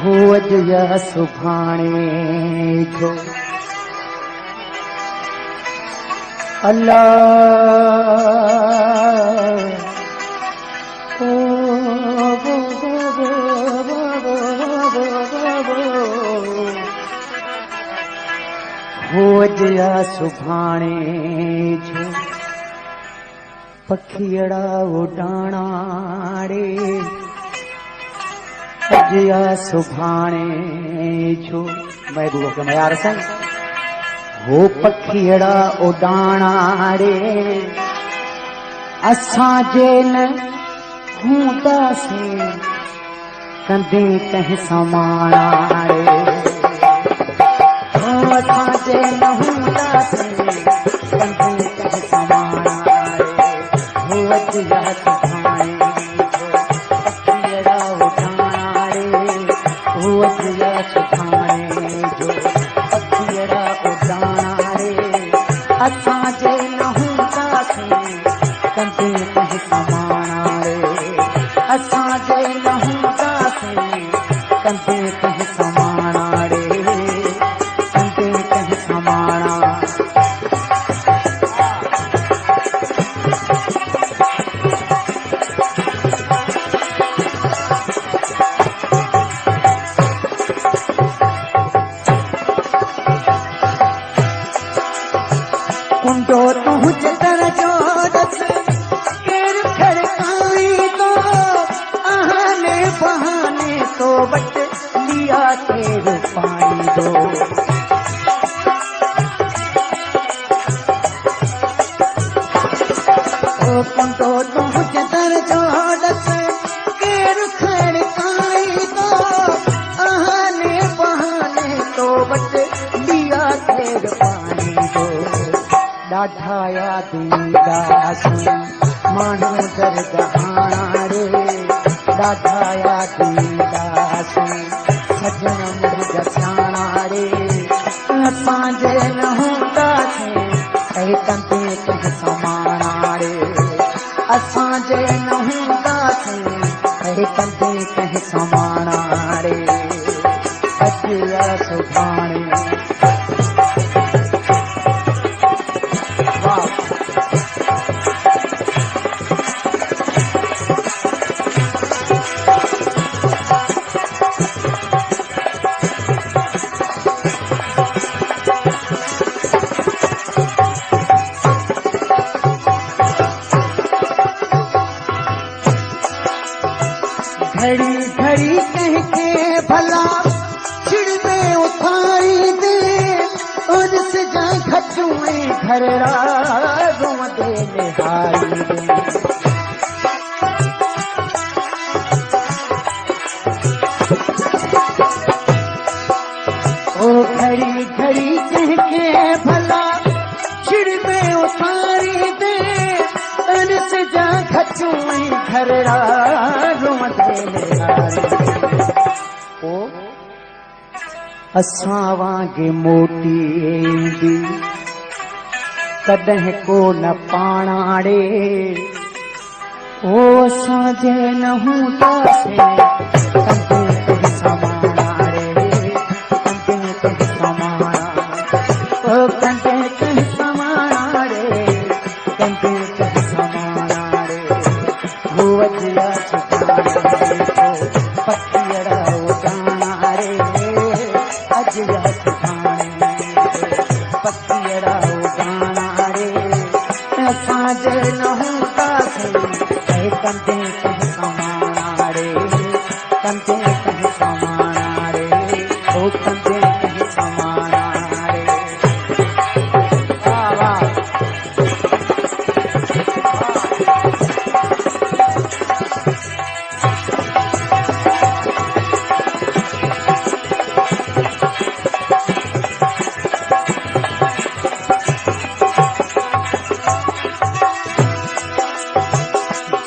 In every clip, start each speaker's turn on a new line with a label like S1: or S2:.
S1: हो अॼु या सुभाणे जो अल्लाह हो अॼु या सुभाणे जो पखियड़ा उडाणा रे अॼु या सुभाणे जो महबूब के मयार संग हो पखियड़ा उडाणा रे असांजे न हूंदासीं कंदे कंहिं समाणा रे हो असांजे न हूंदासीं कंदे कंहिं समाणा रे हो अॼु या सुभाणे पखियड़ा उडाणा रे हो अॼु या सुभाणे जो पखियड़ा उडाणा रे असांजे न हूंदासीं कंदे कंहिं समाणा रे असांजे न हूंदासीं कंदे कंहिं समाणा रे कंदे कंहिं समाणा कुंडो तूं जतन जो दस केर खड़काई तो आने बहाने तो बट लिया केर पाई दो ओ कुंडो तूं जतन जो दस केर खड़काई तो आने बहाने तो बट लिया केर पाई दो ॾाढा याद ईंदासीं माण्हू दरगाहाणा रे ॾाढा याद ईंदासीं सजण मुर्ग सियाणा रे असांजे न हूंदासीं ऐं कंदे कंहिं समाणा रे असांजे न हूंदासीं ऐं कंदे कंहिं समाणा रे अॼु या सुभाणे घड़ी घड़ी कहके भला चिड़ में उठाई दे उनसे जा खचुए घर रागों दे निहारी दे ओ घड़ी घड़ी कहके भला चिड़ में उठारी दे उनसे जा खचुए घर रागों असां वांगे मोटी ईंदी कॾहिं को न पाणाड़े ओ असांजे न हूंदासीं कंदे कंहिं समाणा रे कंदे कंहिं समाणा ओ कंदे कंहिं समाणा रे कंदे कंहिं समाणा रे हो अॼु या सुभाणे पखियड़ा उडाणा रे अॼु या सुभाणे पखियड़ा उडाणा रे असांजे न हूंदासीं ऐं कंदे कंहिं समाणा रे कंदे कंहिं समाणा रे ओ कंदे कंहिं समाणा रे वाह वाह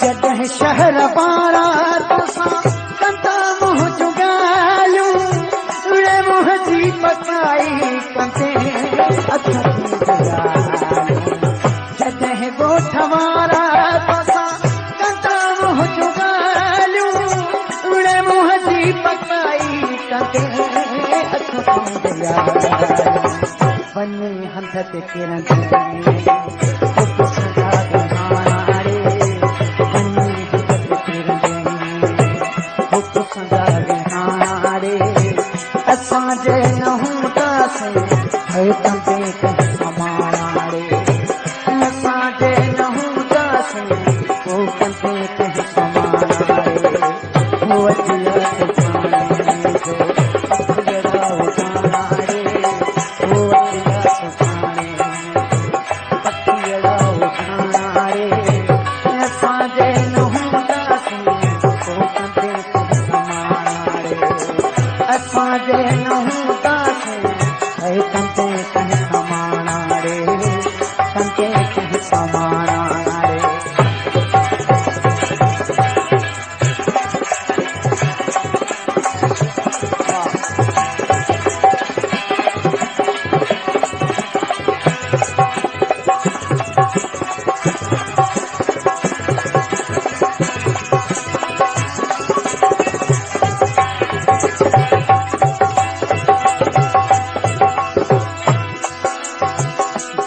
S1: जॾहिं शहर बारात सां कंदा मुंहुं जुगायूं उड़े मुंह कंदे अखों दया वने हंध ते किरंदे हुक सदा विहारे वने हंध ते किरंदे हुक सदा विहारे असां जे न हूंदासीं है कंदे कंहिं समारे असां जे न हूंदासीं हो कंदे कंहिं समारे हो अचिया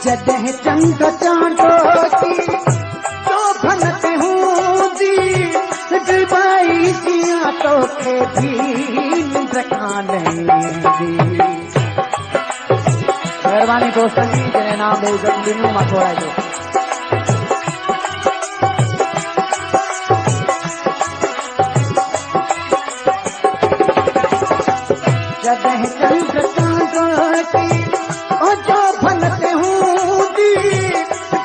S1: जॾहिं चंड चांडो की शोभन ते हूंदी डिबाई जियां तोखे भी निंड कान ईंदी महिरबानी दोस्तनि जी जंहिं नाम ॾेई इज़त ॾिनो मां थोराइजो जॾहिं चंड चांडो की शोभन ते हूंदी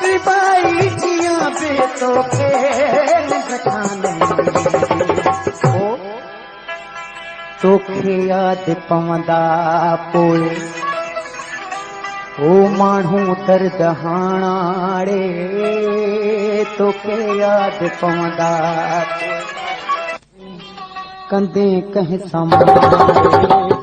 S1: डिबाई जियां बे तोखे निंड कान तोखे यादि पवंदा पोइ ओ माण्हू दर्द हाणाड़े तोखे यादि पवंदा कंदे कंहिं समारे